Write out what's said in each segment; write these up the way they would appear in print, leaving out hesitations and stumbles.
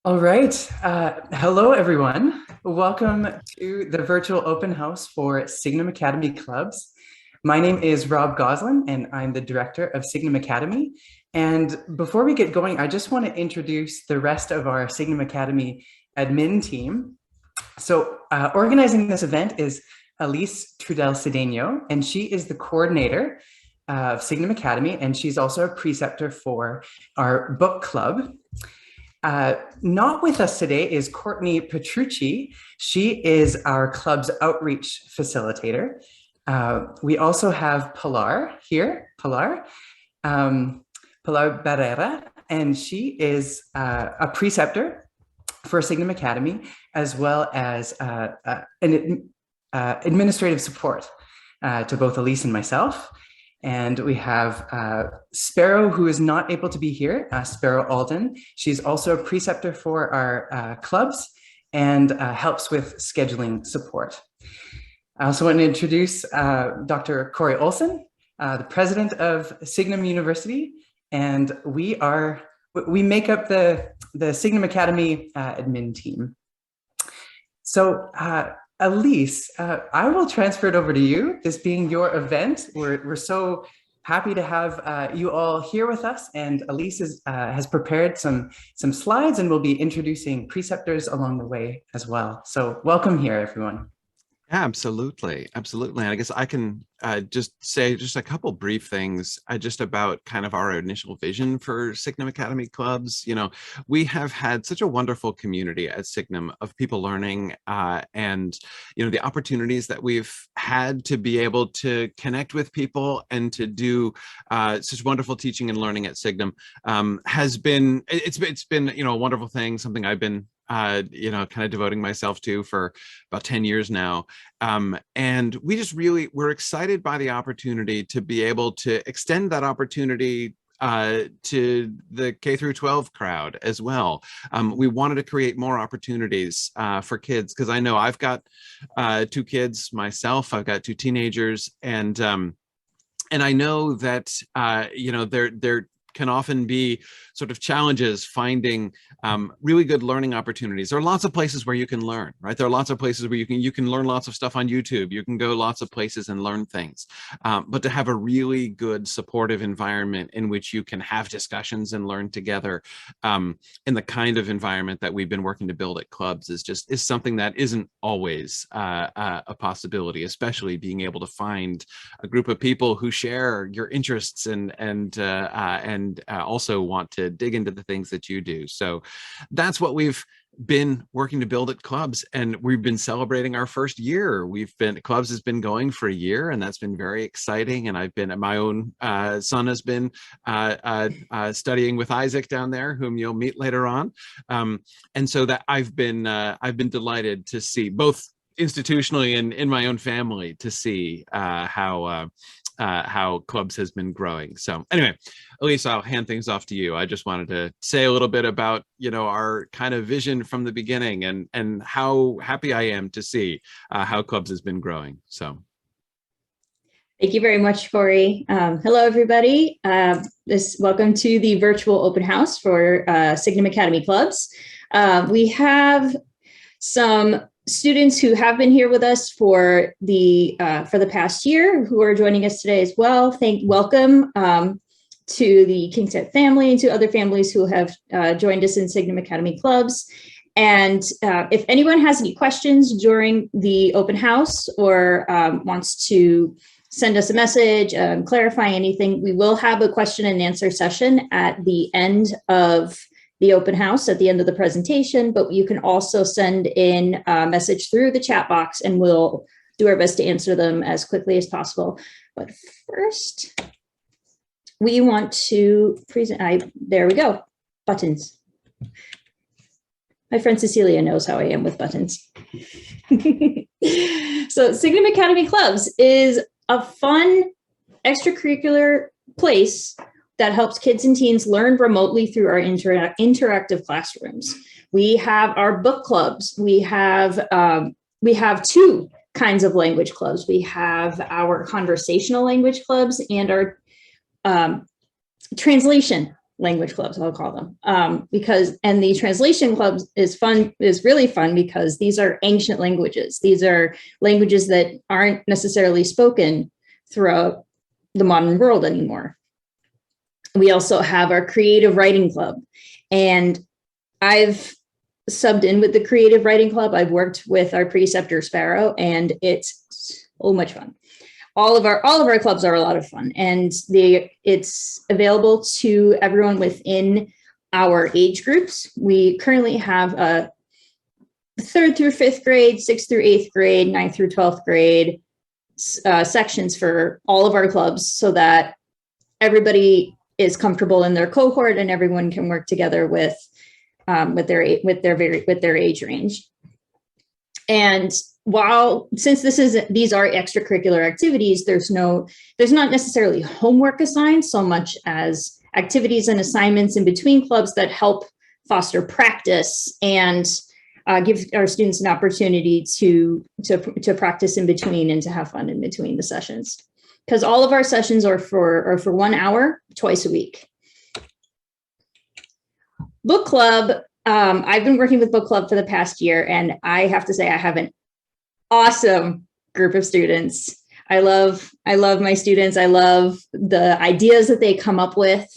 All right. Hello, everyone. Welcome to the virtual open house for Signum Academy Clubs. My name is Rob Goslin, and I'm the director of Signum Academy. And before we get going, I just want to introduce the rest of our Signum Academy admin team. So organizing this event is Elise Trudel-Cedeno, and she is the coordinator of Signum Academy, and she's also a preceptor for our book club. Not with us today is Courtney Petrucci. She is our club's outreach facilitator. We also have Pilar here, Pilar Barrera, and she is a preceptor for Signum Academy, as well as an administrative support to both Elise and myself. And we have Sparrow, who is not able to be here, Sparrow Alden. She's also a preceptor for our clubs and helps with scheduling support. I also want to introduce Dr. Corey Olson, the president of Signum University, and we make up the Signum Academy admin team. So Elise, I will transfer it over to you, this being your event. We're so happy to have you all here with us, and Elise has prepared some slides and will be introducing preceptors along the way as well. So welcome here, everyone. Absolutely. Absolutely. And I guess I can just say just a couple brief things just about kind of our initial vision for Signum Academy Clubs. You know, we have had such a wonderful community at Signum of people learning and, you know, the opportunities that we've had to be able to connect with people and to do such wonderful teaching and learning at Signum has been, it's been, you know, a wonderful thing, something I've been you know, kind of devoting myself to for about 10 years now. And we just really, we're excited by the opportunity to be able to extend that opportunity to the K through 12 crowd as well. We wanted to create more opportunities for kids, because I know I've got 2 kids myself. I've got 2 teenagers, and I know that you know, there can often be sort of challenges finding really good learning opportunities. There are lots of places where you can learn, right? There are lots of places where you can learn lots of stuff on YouTube. You can go lots of places and learn things. But to have a really good supportive environment in which you can have discussions and learn together in the kind of environment that we've been working to build at clubs is something that isn't always a possibility, especially being able to find a group of people who share your interests and also want to dig into the things that you do. So that's what we've been working to build at clubs, and we've been celebrating our first year. Clubs has been going for a year, and that's been very exciting. And I've been, my own son has been studying with Isaac down there, whom you'll meet later on. And so that I've been delighted to see, both institutionally and in my own family, to see how clubs has been growing. So anyway, Elise, I'll hand things off to you. I just wanted to say a little bit about, you know, our kind of vision from the beginning and how happy I am to see how clubs has been growing. So. Thank you very much, Corey. Hello, everybody. Welcome to the virtual open house for Signum Academy Clubs. We have some students who have been here with us for the past year who are joining us today as well. Welcome to the Kingset family and to other families who have joined us in Signum Academy Clubs. And if anyone has any questions during the open house or wants to send us a message, clarify anything, we will have a question and answer session at the end of the open house, at the end of the presentation, but you can also send in a message through the chat box and we'll do our best to answer them as quickly as possible. But first, we want to present, there we go, buttons. My friend Cecilia knows how I am with buttons. So Signum Academy Clubs is a fun extracurricular place that helps kids and teens learn remotely through our interactive classrooms. We have our book clubs. We have 2 kinds of language clubs. We have our conversational language clubs and our translation language clubs, I'll call them, and the translation clubs is really fun because these are ancient languages. These are languages that aren't necessarily spoken throughout the modern world anymore. We also have our creative writing club, and I've subbed in with the creative writing club. I've worked with our preceptor Sparrow, and it's so much fun. All of our clubs are a lot of fun, and it's available to everyone within our age groups. We currently have a 3rd through 5th grade, 6th through 8th grade, 9th through 12th grade sections for all of our clubs, so that everybody is comfortable in their cohort and everyone can work together with their age range. And since these are extracurricular activities, there's not necessarily homework assigned so much as activities and assignments in between clubs that help foster practice and give our students an opportunity to practice in between and to have fun in between the sessions. Because all of our sessions are for 1 hour, twice a week. Book club. I've been working with book club for the past year, and I have to say I have an awesome group of students. I love my students. I love the ideas that they come up with.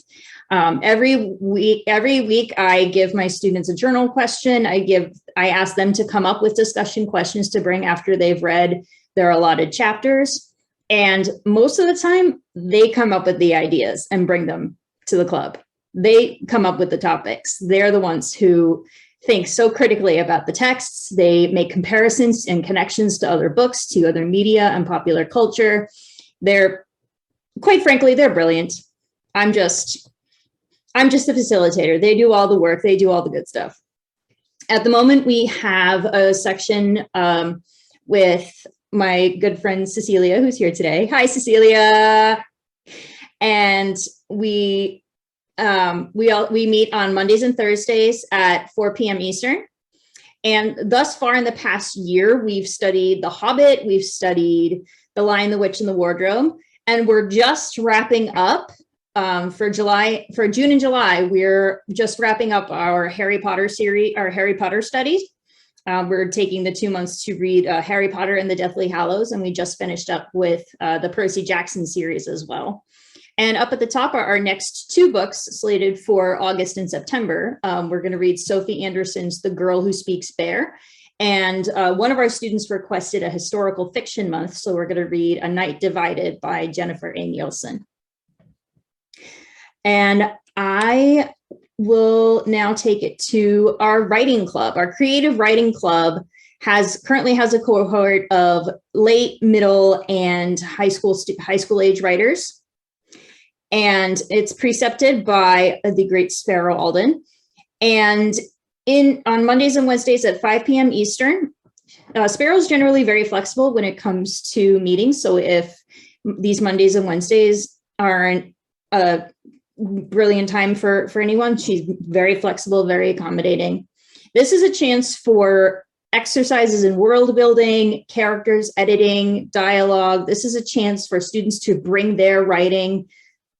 Every week I give my students a journal question. I ask them to come up with discussion questions to bring after they've read their allotted chapters. And most of the time they come up with the ideas and bring them to the club. They come up with the topics. They're the ones who think so critically about the texts. They make comparisons and connections to other books, to other media and popular culture. Quite frankly, they're brilliant. I'm just a facilitator. They do all the work. They do all the good stuff. At the moment, we have a section with my good friend Cecilia, who's here today. Hi, Cecilia. And we meet on Mondays and Thursdays at 4 p.m. Eastern. And thus far in the past year, we've studied The Hobbit, we've studied The Lion, the Witch, and the Wardrobe, and we're just wrapping up for June and July. We're just wrapping up our Harry Potter series, our Harry Potter studies. We're taking the 2 months to read Harry Potter and the Deathly Hallows, and we just finished up with the Percy Jackson series as well. And up at the top are our next 2 books slated for August and September. We're going to read Sophie Anderson's The Girl Who Speaks Bear. And one of our students requested a historical fiction month, so we're going to read A Night Divided by Jennifer A. Nielsen. And I will now take it to our writing club. Our creative writing club currently has a cohort of late, middle, and high school age writers. And it's precepted by the great Sparrow Alden. And on Mondays and Wednesdays at 5 p.m. Eastern, Sparrow's generally very flexible when it comes to meetings. So if these Mondays and Wednesdays aren't a brilliant time for anyone, she's very flexible, very accommodating. This is a chance for exercises in world building, characters editing, dialogue. This is a chance for students to bring their writing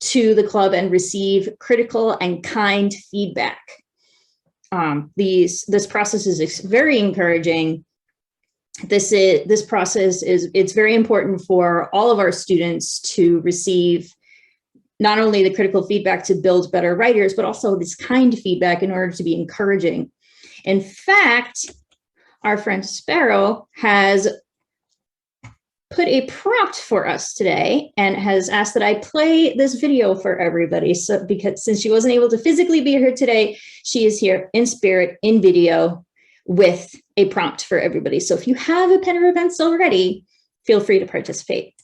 to the club and receive critical and kind feedback. This process is very encouraging. This process it's very important for all of our students to receive not only the critical feedback to build better writers, but also this kind feedback in order to be encouraging. In fact, our friend Sparrow has put a prompt for us today and has asked that I play this video for everybody. So since she wasn't able to physically be here today, she is here in spirit, in video, with a prompt for everybody. So if you have a pen or a pencil ready, feel free to participate.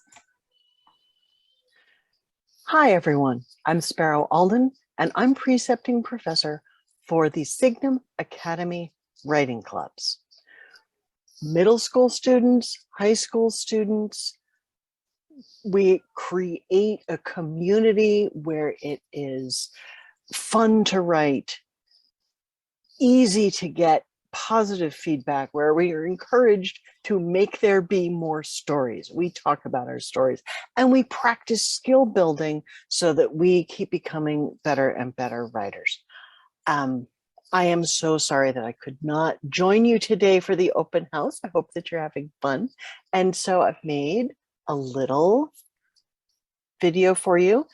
Hi, everyone. I'm Sparrow Alden, and I'm precepting professor for the Signum Academy Writing Clubs. Middle school students, high school students, we create a community where it is fun to write, easy to get positive feedback, where we are encouraged to make there be more stories. We talk about our stories and we practice skill building so that we keep becoming better and better writers. I am so sorry that I could not join you today for the open house. I hope that you're having fun. And so I've made a little video for you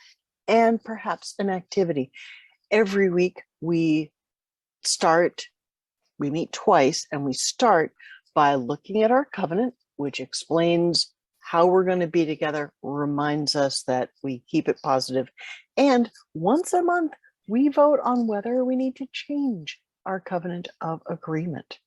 and perhaps an activity. Every week we meet twice, and we start by looking at our covenant, which explains how we're going to be together, reminds us that we keep it positive. And once a month, we vote on whether we need to change our covenant of agreement.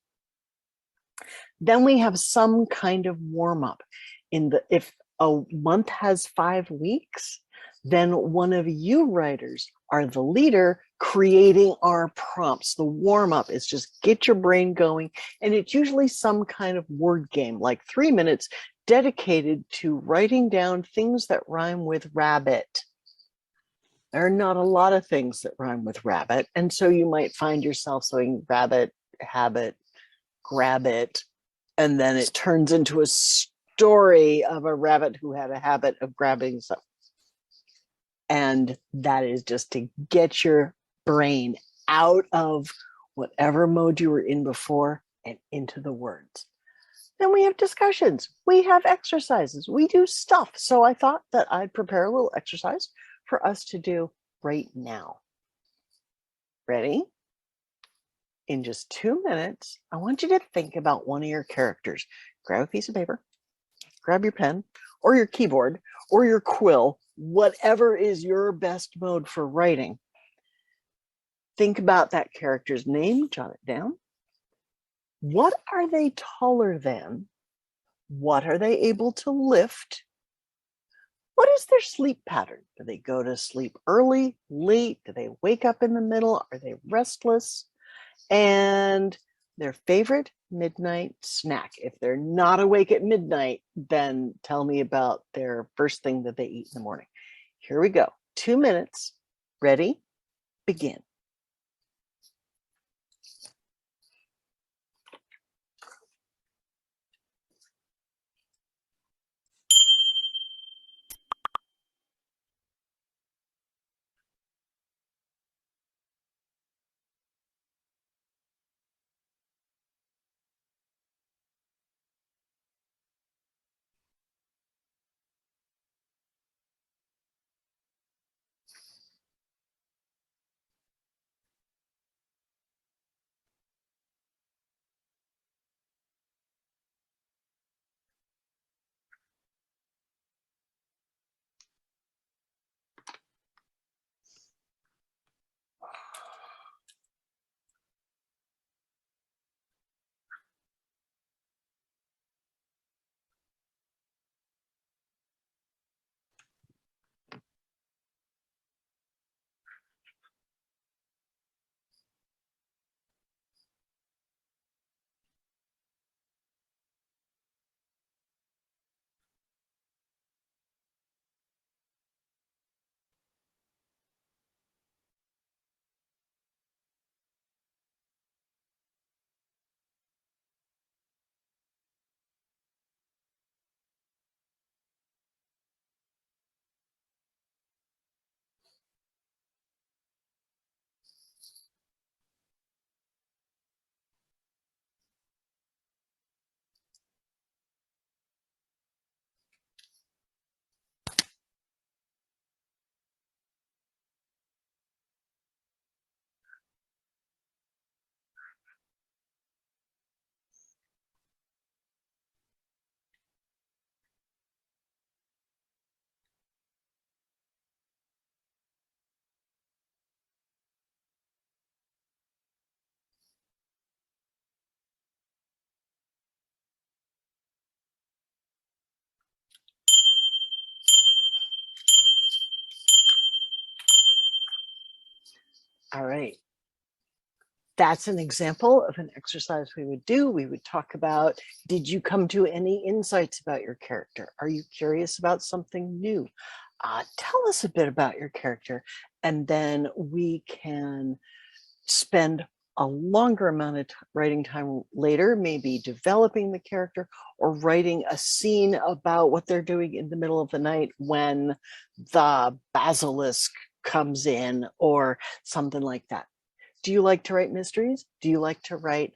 Then we have some kind of warm up. If a month has 5 weeks, then one of you writers are the leader creating our prompts. The warm up is just get your brain going. And it's usually some kind of word game, like 3 minutes dedicated to writing down things that rhyme with rabbit. There are not a lot of things that rhyme with rabbit. And so you might find yourself saying rabbit, habit, grab it. And then it turns into a story of a rabbit who had a habit of grabbing something. And that is just to get your brain out of whatever mode you were in before and into the words. Then we have discussions. We have exercises. We do stuff. So I thought that I'd prepare a little exercise for us to do right now. Ready? In just 2 minutes, I want you to think about one of your characters. Grab a piece of paper, grab your pen or your keyboard or your quill, whatever is your best mode for writing. Think about that character's name, jot it down. What are they taller than? What are they able to lift? What is their sleep pattern? Do they go to sleep early, late? Do they wake up in the middle? Are they restless? And their favorite midnight snack. If they're not awake at midnight, then tell me about their first thing that they eat in the morning. Here we go. 2 minutes. Ready? Begin. All right. That's an example of an exercise we would do. We would talk about, did you come to any insights about your character? Are you curious about something new? Tell us a bit about your character. And then we can spend a longer amount of writing time later, maybe developing the character or writing a scene about what they're doing in the middle of the night when the basilisk comes in or something like that. Do you like to write mysteries? Do you like to write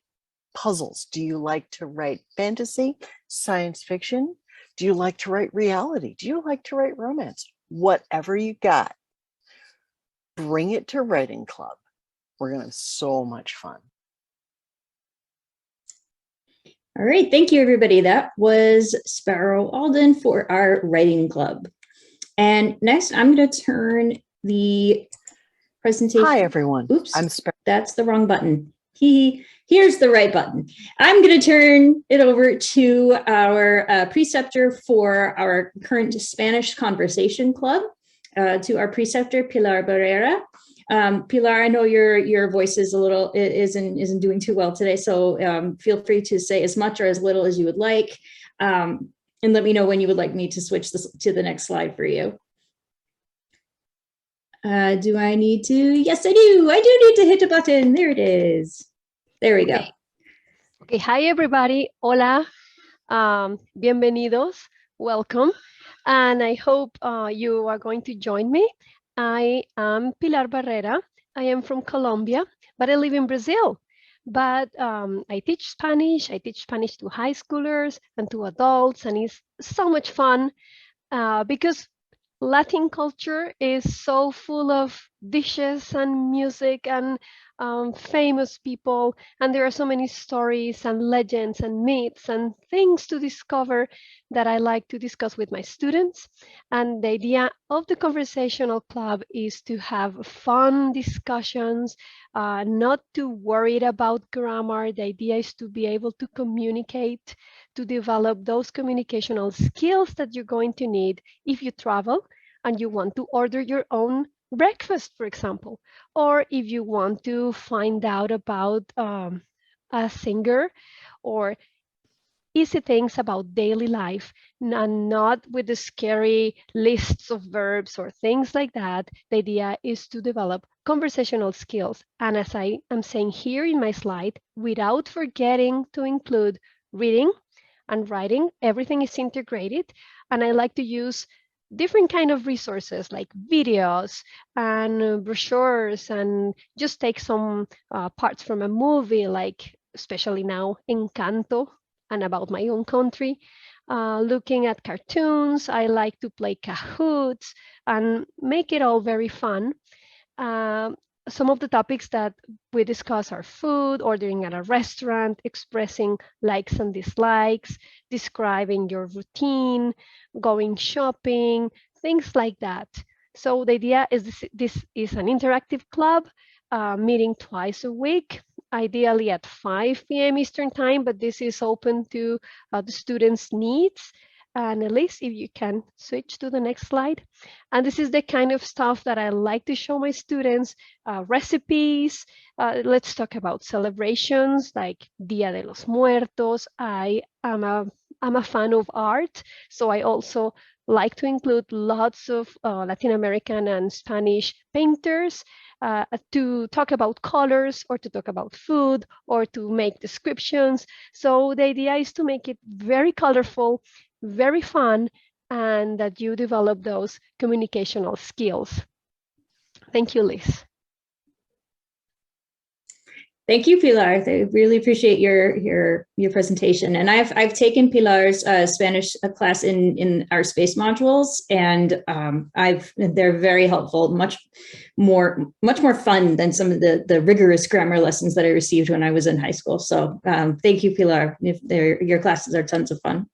puzzles? Do you like to write fantasy, science fiction? Do you like to write reality? Do you like to write romance? Whatever you got, bring it to writing club. We're going to have so much fun. All right, thank you, everybody. That was Sparrow Alden for our writing club. And next, I'm going to turn the presentation. Hi, everyone. Oops, I'm Sparrow. That's the wrong button. Here's the right button. I'm going to turn it over to our preceptor for our current Spanish conversation club, to our preceptor, Pilar Barrera. Pilar, I know your voice is isn't doing too well today, so feel free to say as much or as little as you would like, and let me know when you would like me to switch this to the next slide for you. Do I need to? Yes, I do. I do need to hit a button. There it is. There we go. Okay, hi everybody. Hola. Bienvenidos. Welcome. And I hope you are going to join me. I am Pilar Barrera. I am from Colombia, but I live in Brazil. But I teach Spanish. I teach Spanish to high schoolers and to adults, and it's so much fun because Latin culture is so full of dishes and music and famous people, and there are so many stories and legends and myths and things to discover that I like to discuss with my students. And the idea of the conversational club is to have fun discussions, not to worry about grammar. The idea is to be able to communicate, to develop those communicational skills that you're going to need if you travel and you want to order your own breakfast, for example, or if you want to find out about a singer, or easy things about daily life, and not with the scary lists of verbs or things like that. The idea is to develop conversational skills. And as I am saying here in my slide, without forgetting to include reading and writing, everything is integrated. And I like to use different kind of resources like videos and brochures, and just take some parts from a movie, like especially now Encanto, and about my own country. Looking at cartoons, I like to play Kahoots and make it all very fun. Some of the topics that we discuss are food, ordering at a restaurant, expressing likes and dislikes, describing your routine, going shopping, things like that. So the idea is this is an interactive club, meeting twice a week, ideally at 5 p.m. Eastern time, but this is open to the students' needs. And at least if you can switch to the next slide. And this is the kind of stuff that I like to show my students, recipes. Let's talk about celebrations like Dia de los Muertos. I am a fan of art, so I also like to include lots of Latin American and Spanish painters to talk about colors, or to talk about food, or to make descriptions. So the idea is to make it very colorful, very fun, and that you develop those communicational skills. Thank you, Liz. Thank you, Pilar. I really appreciate your presentation. And I've taken Pilar's Spanish class in our space modules, and they're very helpful, much more fun than some of the rigorous grammar lessons that I received when I was in high school. So thank you, Pilar. Your classes are tons of fun.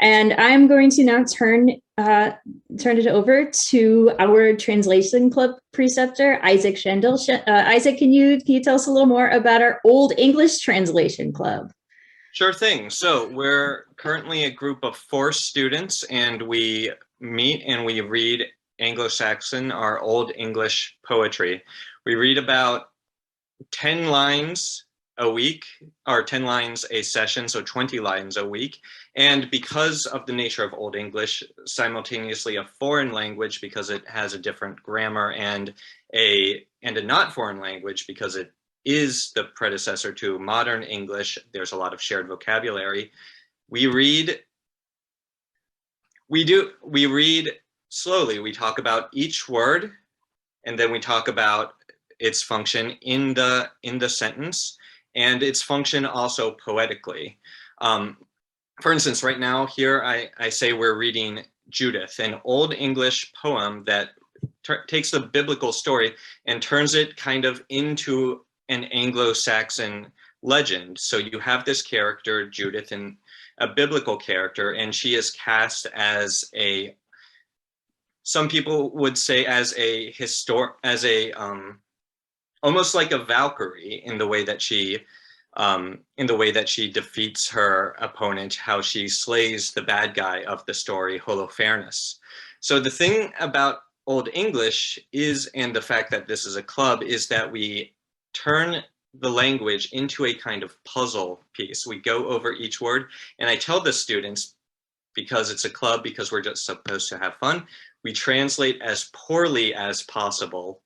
And I'm going to now turn it over to our translation club preceptor, Isaac Schendel. Isaac, can you tell us a little more about our Old English Translation Club? Sure thing. So we're currently a group of 4 students, and we meet and we read Anglo-Saxon, our Old English poetry. We read about 10 lines a week, or 10 lines a session, so 20 lines a week. And because of the nature of Old English, simultaneously a foreign language because it has a different grammar, and a not foreign language because it is the predecessor to modern English. There's a lot of shared vocabulary. We read slowly. We talk about each word, and then we talk about its function in the sentence, and its function also poetically. For instance, right now here I say we're reading Judith, an Old English poem that takes the biblical story and turns it kind of into an Anglo-Saxon legend. So you have this character, Judith, and a biblical character, and she is cast as some people would say as almost like a Valkyrie in the way that she defeats her opponent, how she slays the bad guy of the story, Holofernes. So the thing about Old English is, and the fact that this is a club, is that we turn the language into a kind of puzzle piece. We go over each word, and I tell the students, because it's a club, because we're just supposed to have fun, we translate as poorly as possible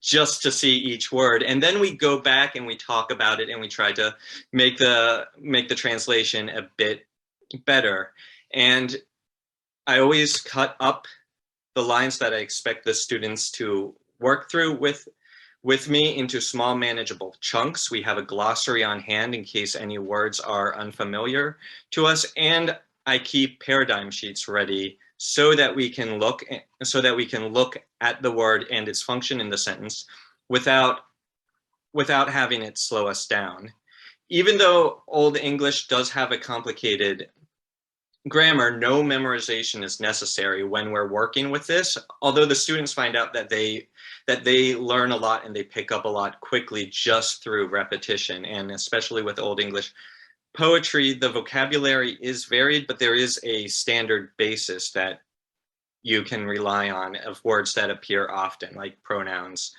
just to see each word, and then we go back and we talk about it, and we try to make the translation a bit better. And I always cut up the lines that I expect the students to work through with me into small manageable chunks. We have a glossary on hand in case any words are unfamiliar to us, and I keep paradigm sheets ready so that we can look at the word and its function in the sentence without having it slow us down. Even though Old English does have a complicated grammar, no memorization is necessary when we're working with this, although the students find out that they learn a lot and they pick up a lot quickly just through repetition. And especially with Old English poetry, the vocabulary is varied, but there is a standard basis that you can rely on of words that appear often, like pronouns,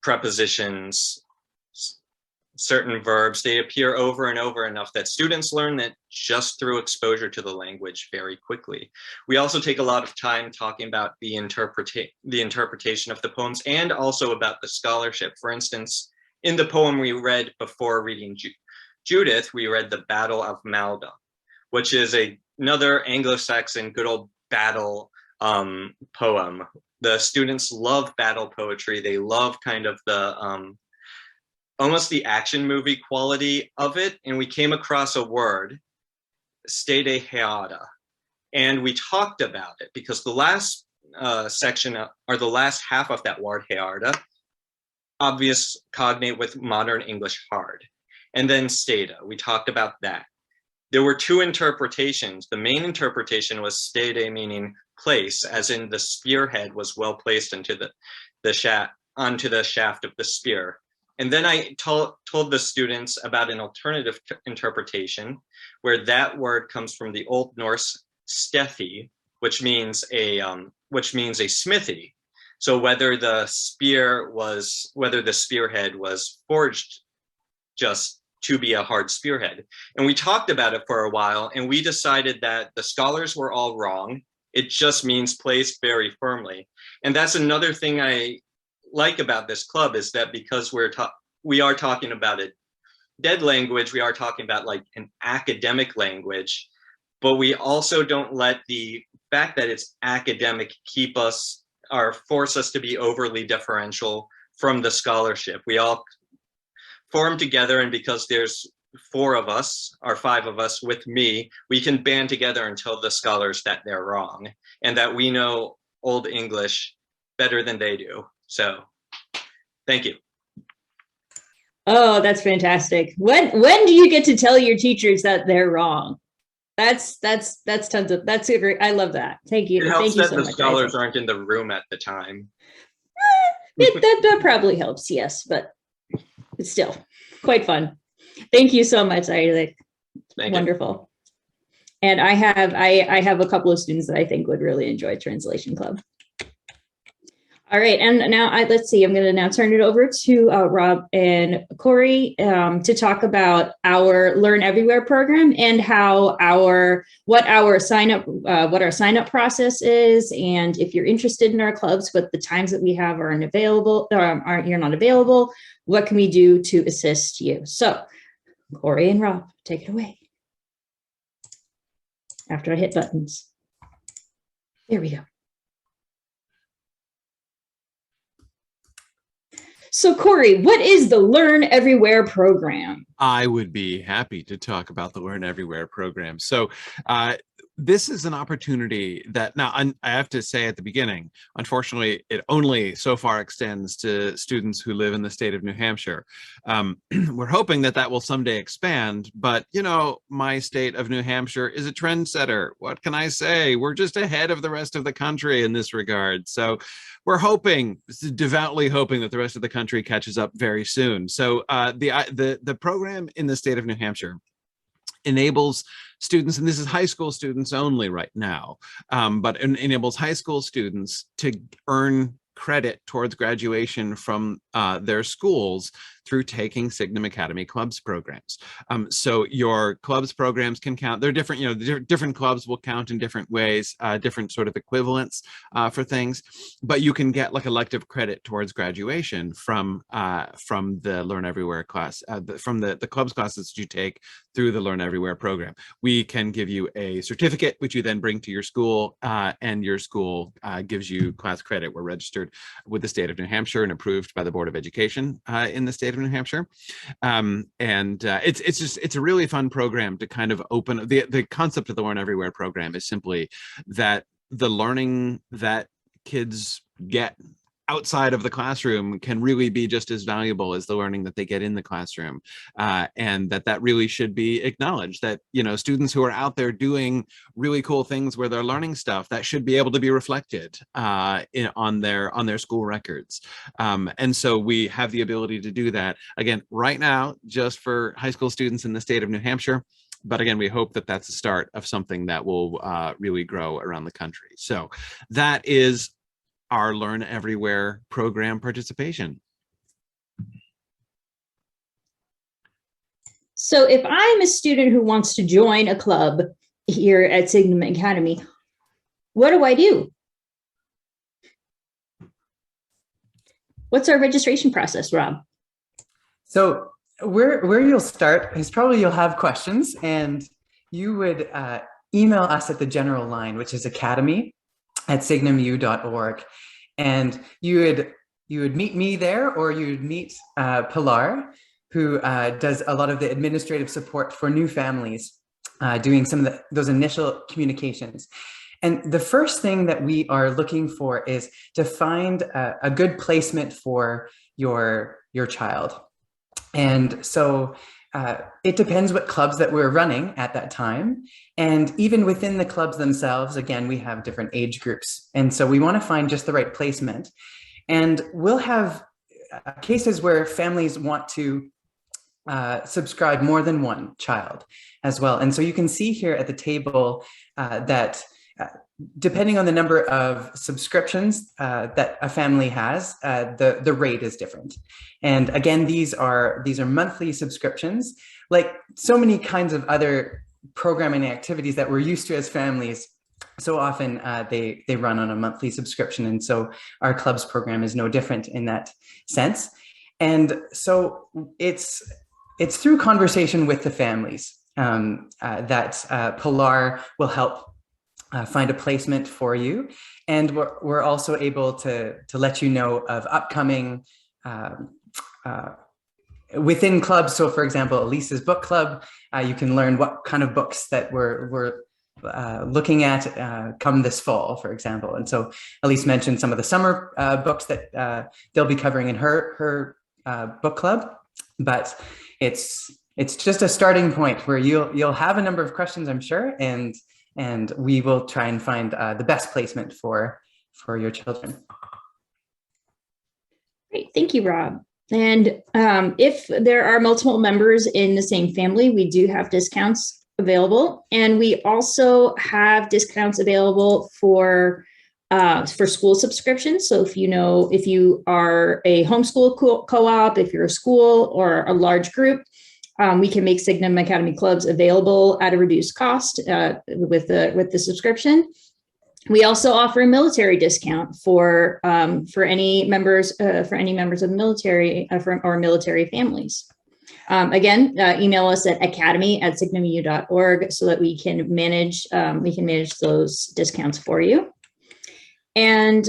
prepositions, certain verbs. They appear over and over enough that students learn that just through exposure to the language very quickly. We also take a lot of time talking about the interpretation of the poems, and also about the scholarship. For instance, in the poem we read before reading Judith, we read the Battle of Malda, which is another Anglo-Saxon good old battle poem. The students love battle poetry. They love kind of the almost the action movie quality of it. And we came across a word, stede heada, and we talked about it because the last section, or the last half of that word hearda, obvious cognate with modern English hard. And then stede, we talked about that. There were two interpretations. The main interpretation was stede, meaning place, as in the spearhead was well placed into onto the shaft of the spear. And then I told the students about an alternative interpretation, where that word comes from the Old Norse stethi, which means a smithy. So whether the spearhead was forged just to be a hard spearhead. And we talked about it for a while, and we decided that the scholars were all wrong. It just means placed very firmly. And that's another thing I like about this club, is that because we are talking about a dead language, we are talking about like an academic language, but we also don't let the fact that it's academic keep us or force us to be overly deferential from the scholarship. We all form together, and because there's 4 of us or 5 of us with me, we can band together and tell the scholars that they're wrong and that we know Old English better than they do. So thank you. Oh, that's fantastic. When do you get to tell your teachers that they're wrong? That's tons of, that's a great, I love that. Thank you. It helps Thank you that so the much, scholars Isaac. aren't in the room at the time. That probably helps, yes, but it's still quite fun. Thank you so much, Isaac. Thank Wonderful. You. And I have a couple of students that I think would really enjoy Translation Club. All right, and now let's see. I'm going to now turn it over to Rob and Corey to talk about our Learn Everywhere program and how what our sign up process is, and if you're interested in our clubs, but the times that we have you're not available, what can we do to assist you? So, Corey and Rob, take it away. After I hit buttons, there we go. So Corey, what is the Learn Everywhere program? I would be happy to talk about the Learn Everywhere program. So this is an opportunity that now I have to say at the beginning, unfortunately, it only so far extends to students who live in the state of New Hampshire. We're hoping that will someday expand, but you know, my state of New Hampshire is a trendsetter. What can I say? We're just ahead of the rest of the country in this regard. So we're devoutly hoping that the rest of the country catches up very soon. So the program in the state of New Hampshire enables students, and this is high school students only right now, but enables high school students to earn credit towards graduation from their schools through taking Signum Academy Clubs programs. So your clubs programs can count. They're different, you know, different clubs will count in different ways, different sort of equivalents for things, but you can get like elective credit towards graduation from the Learn Everywhere class, from the clubs classes that you take through the Learn Everywhere program. We can give you a certificate, which you then bring to your school, and your school gives you class credit. We're registered with the state of New Hampshire and approved by the Board of Education in the state of New Hampshire. It's a really fun program to kind of open. The concept of the Learn Everywhere program is simply that the learning that kids get outside of the classroom can really be just as valuable as the learning that they get in the classroom, and that really should be acknowledged. That, you know, students who are out there doing really cool things where they're learning stuff, that should be able to be reflected on their school records. And so we have the ability to do that again right now just for high school students in the state of New Hampshire. But again, we hope that that's the start of something that will really grow around the country. So that is our Learn Everywhere program participation. So if I'm a student who wants to join a club here at Signum Academy, what do I do? What's our registration process, Rob? So where you'll start is probably you'll have questions, and you would email us at the general line, which is academy@signumu.org. And you would meet me there, or you would meet Pilar, who does a lot of the administrative support for new families, doing some of those initial communications. And the first thing that we are looking for is to find a good placement for your child. And so it depends what clubs that we're running at that time. And even within the clubs themselves, again, we have different age groups. And so we want to find just the right placement. And we'll have cases where families want to subscribe more than one child as well. And so you can see here at the table that depending on the number of subscriptions that a family has, the rate is different. And again, these are monthly subscriptions. Like so many kinds of other programming activities that we're used to as families, so often they run on a monthly subscription. And so our clubs program is no different in that sense. And so it's through conversation with the families that Pilar will help find a placement for you. And we're also able to let you know of upcoming within clubs. So for example, Elise's book club, you can learn what kind of books that we're looking at come this fall, for example. And so Elise mentioned some of the summer books that they'll be covering in her book club, but it's just a starting point where you'll have a number of questions, I'm sure, and we will try and find the best placement for your children. Great, thank you, Rob. And if there are multiple members in the same family, we do have discounts available. And we also have discounts available for for school subscriptions. So if you are a homeschool co-op, if you're a school or a large group, we can make Signum Academy Clubs available at a reduced cost with the subscription. We also offer a military discount for any members of the military or military families. Again, email us at academy@signumu.org so that we can manage those discounts for you. And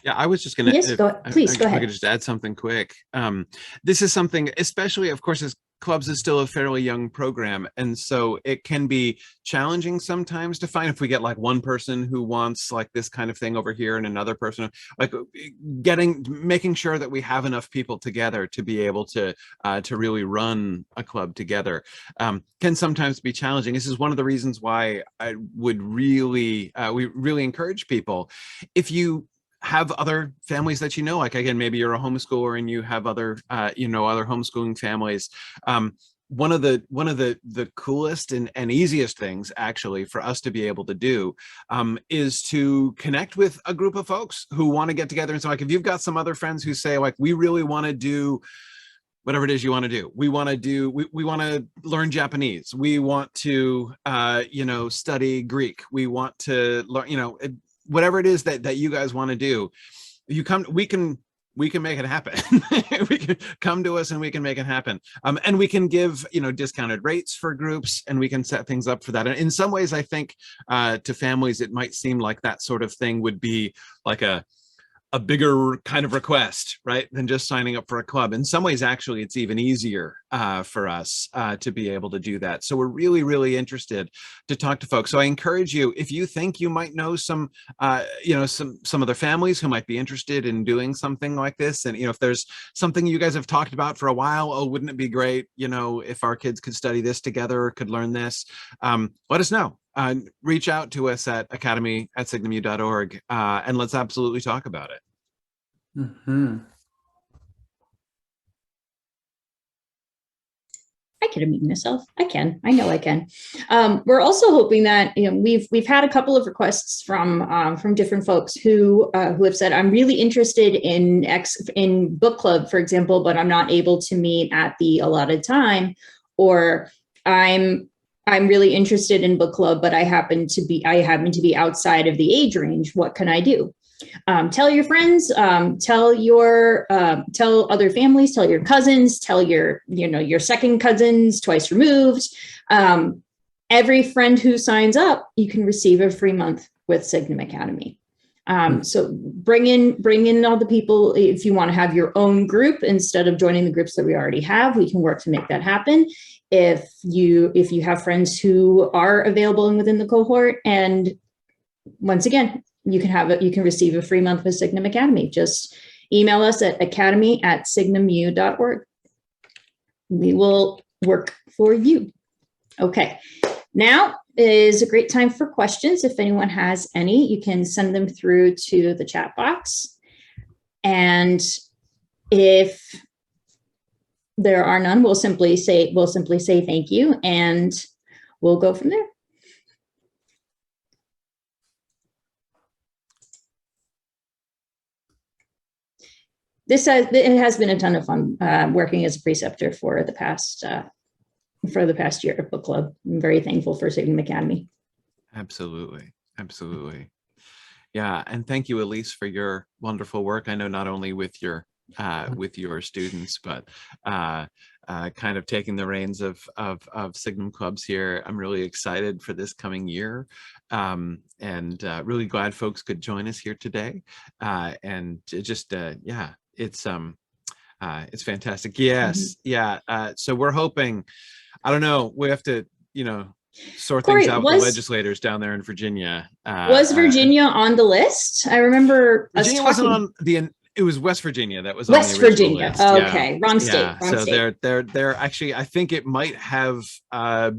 yeah, I was just going to, yes, please go ahead. I could just add something quick. This is something, especially, of course, as Clubs is still a fairly young program. And so it can be challenging sometimes to find, if we get like one person who wants like this kind of thing over here and another person, like making sure that we have enough people together to be able to really run a club together can sometimes be challenging. This is one of the reasons why I would we really encourage people, if you have other families that like again, maybe you're a homeschooler and you have other other homeschooling families. One of the coolest and easiest things actually for us to be able to do is to connect with a group of folks who want to get together. And so like if you've got some other friends who say like, we really want to do whatever it is you want to do. We want to learn Japanese. We want to study Greek. We want to learn, whatever it is that you guys want to do, we can make it happen. We can come to us and we can make it happen. And we can give, discounted rates for groups, and we can set things up for that. And in some ways, I think to families, it might seem like that sort of thing would be like a bigger kind of request, right, than just signing up for a club. In some ways, actually, it's even easier for us to be able to do that. So we're really, really interested to talk to folks. So I encourage you, if you think you might know some other families who might be interested in doing something like this, and if there's something you guys have talked about for a while, oh, wouldn't it be great, if our kids could study this together or could learn this, let us know. Reach out to us at academy@signumu.org and let's absolutely talk about it. Mm-hmm. I can unmute myself. I know I can. We're also hoping that we've had a couple of requests from different folks who have said, I'm really interested in book club, for example, but I'm not able to meet at the allotted time, or I'm really interested in book club, but I happen to be outside of the age range. What can I do? Tell your friends, tell other families, tell your cousins, tell your second cousins twice removed. Every friend who signs up, you can receive a free month with Signum Academy. So bring in all the people. If you want to have your own group instead of joining the groups that we already have, we can work to make that happen. If you have friends who are available and within the cohort, and once again, you can receive a free month with Signum Academy. Just email us at academy@signumu.org. We will work for you. Okay, now is a great time for questions. If anyone has any, you can send them through to the chat box. And if there are none, we'll simply say thank you, and we'll go from there. It has been a ton of fun working as a preceptor for the past year of book club. I'm very thankful for Signum Academy. Absolutely. Yeah, and thank you, Elise, for your wonderful work. I know not only with your students, but kind of taking the reins of Signum Clubs here. I'm really excited for this coming year, and really glad folks could join us here today. And just it's fantastic. Yes, yeah. So we're hoping. I don't know. We have to, sort Corey, things out with the legislators down there in Virginia. Was Virginia on the list? I remember Virginia wasn't on the. It was West Virginia that was West on the original Virginia. list. Okay, yeah. wrong state. Yeah. Wrong so state. they're actually. I think it might have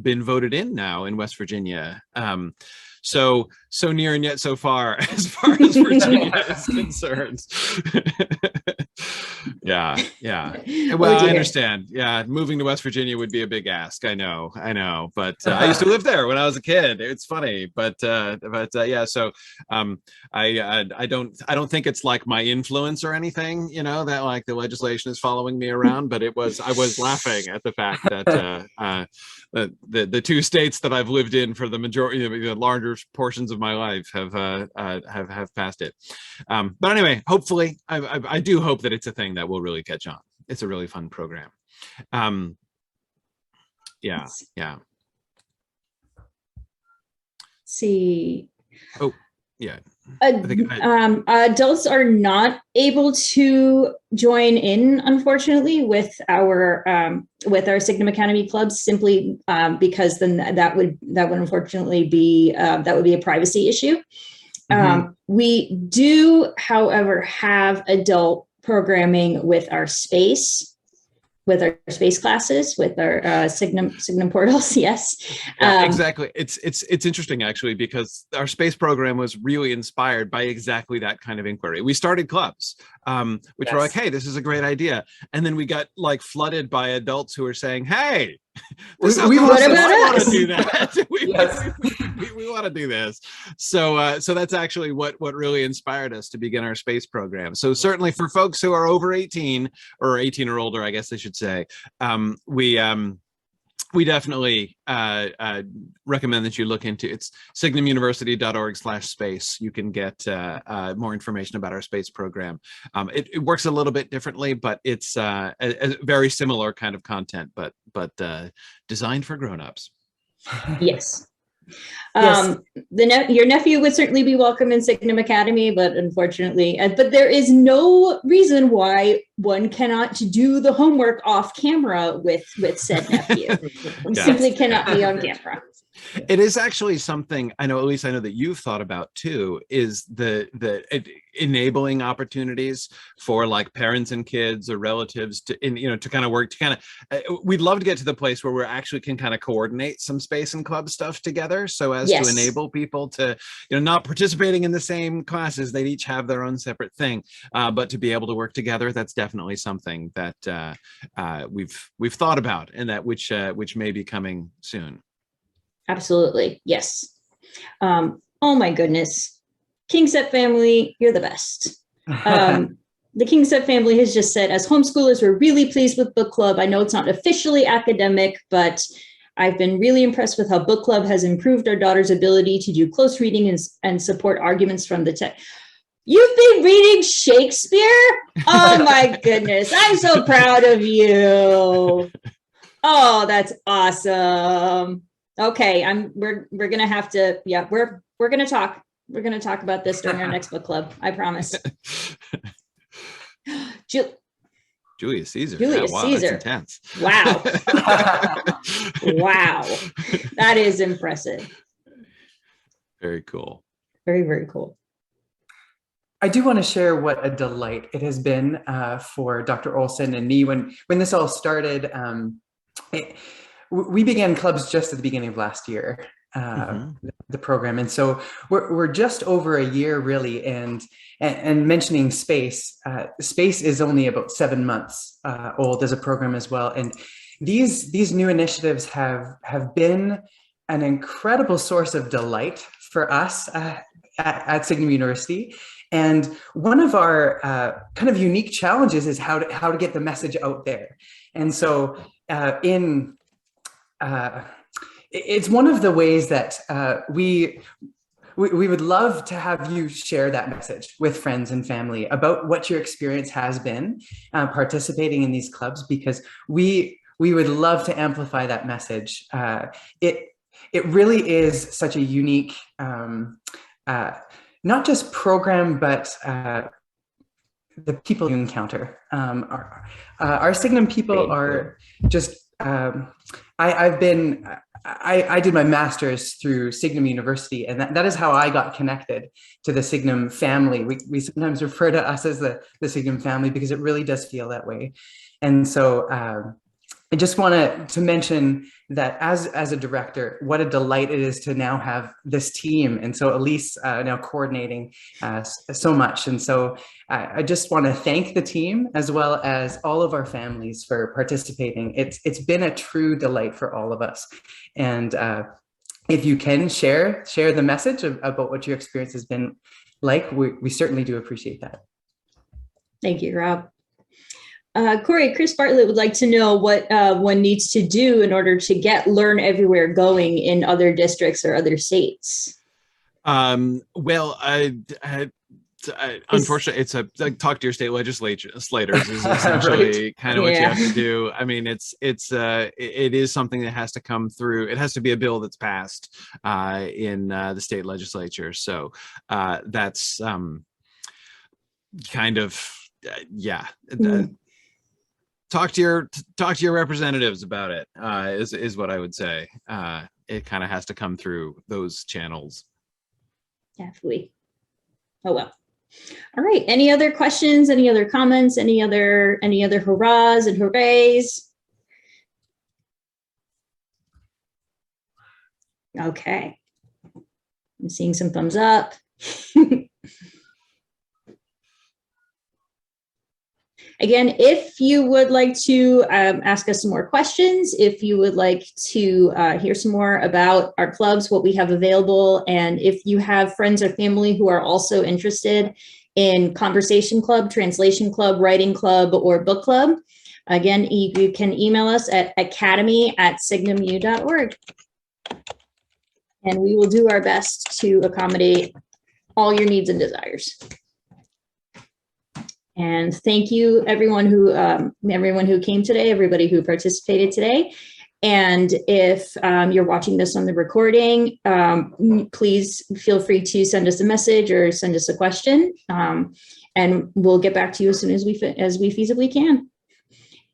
been voted in now in West Virginia. So so near and yet so far as Virginia is concerned. Yeah. Well, I understand. Yeah, moving to West Virginia would be a big ask. I know. But I used to live there when I was a kid. It's funny, but yeah. So I don't think it's like my influence or anything, that like the legislation is following me around. But I was laughing at the fact that the two states that I've lived in for the majority, the larger portions of my life have passed it. But anyway, hopefully, I do hope that it's a thing that will really catch on. It's a really fun program. Yeah. See. Oh, yeah. Adults are not able to join in, unfortunately, with our Signum Academy Clubs, simply because then that would unfortunately be that would be a privacy issue. We do, however, have adult programming with our space classes, with our Signum portals. Yes. Yeah, exactly. It's interesting, actually, because our space program was really inspired by exactly that kind of inquiry. We started clubs, which were like, hey, this is a great idea. And then we got like flooded by adults who were saying, hey, this we want to do that. We want to do this. So that's actually what really inspired us to begin our space program. So certainly for folks who are over 18 or 18 or older, I guess they should say, we definitely recommend that you look into it's signumuniversity.org/space. You can get more information about our space program. It works a little bit differently, but it's a very similar kind of content, but designed for grown-ups. Yes. Your nephew would certainly be welcome in Signum Academy, but unfortunately, but there is no reason why one cannot do the homework off camera with said nephew. We simply cannot be on camera. It is actually something I know, at least I know that you've thought about too, is the enabling opportunities for like parents and kids or relatives to kind of work to we'd love to get to the place where we actually can kind of coordinate some space and club stuff together, so as to enable people to, not participating in the same classes, they'd each have their own separate thing, but to be able to work together. That's definitely something that we've thought about, and that which may be coming soon. Absolutely. Yes. Oh my goodness. Kingset family, you're the best. The Kingset family has just said, as homeschoolers, we're really pleased with book club. I know it's not officially academic, but I've been really impressed with how book club has improved our daughter's ability to do close reading and support arguments from the text. You've been reading Shakespeare? Oh my goodness. I'm so proud of you. Oh, that's awesome. Okay, we're gonna have to, we're gonna talk. We're gonna talk about this during our next book club. I promise. Julius Caesar. Julius Caesar. That's intense. Wow. Wow. That is impressive. Very cool. Very, very cool. I do want to share what a delight it has been for Dr. Olson and me when this all started. We began clubs just at the beginning of last year, the program. And so we're just over a year really. And mentioning space, space is only about 7 months old as a program as well. And these new initiatives have been an incredible source of delight for us at Signum University. And one of our kind of unique challenges is how to get the message out there. And so it's one of the ways that we would love to have you share that message with friends and family about what your experience has been participating in these clubs, because we would love to amplify that message. It really is such a unique, not just program, but the people you encounter. Our Signum people are just, I did my master's through Signum University, and that is how I got connected to the Signum family. We sometimes refer to us as the Signum family because it really does feel that way. And so I just want to mention that as a director, what a delight it is to now have this team. And so Elise now coordinating so much. And so I just want to thank the team as well as all of our families for participating. It's been a true delight for all of us. And if you can share the message about what your experience has been like, we certainly do appreciate that. Thank you, Rob. Corey, Chris Bartlett would like to know what one needs to do in order to get Learn Everywhere going in other districts or other states. Well, unfortunately, it's like talk to your state legislators is essentially Right. kind of what you have to do. I mean, it is something that has to come through. It has to be a bill that's passed in the state legislature. So that's kind of yeah. Talk to your representatives about it. Is what I would say. It kind of has to come through those channels. Definitely. Oh well. All right. Any other questions? Any other comments? Any other hurrahs and hoorays? Okay. I'm seeing some thumbs up. Again, if you would like to ask us some more questions, if you would like to hear some more about our clubs, what we have available, and if you have friends or family who are also interested in conversation club, translation club, writing club, or book club, again, you can email us at academy@signumu.org. And we will do our best to accommodate all your needs and desires. And thank you, everyone who came today, everybody who participated today. And if you're watching this on the recording, please feel free to send us a message or send us a question, and we'll get back to you as soon as we feasibly can.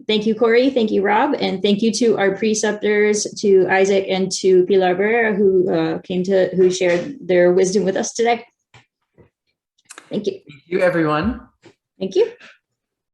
Thank you, Corey. Thank you, Rob, and thank you to our preceptors, to Isaac and to Pilar Barrera, who shared their wisdom with us today. Thank you. Thank you, everyone. Thank you.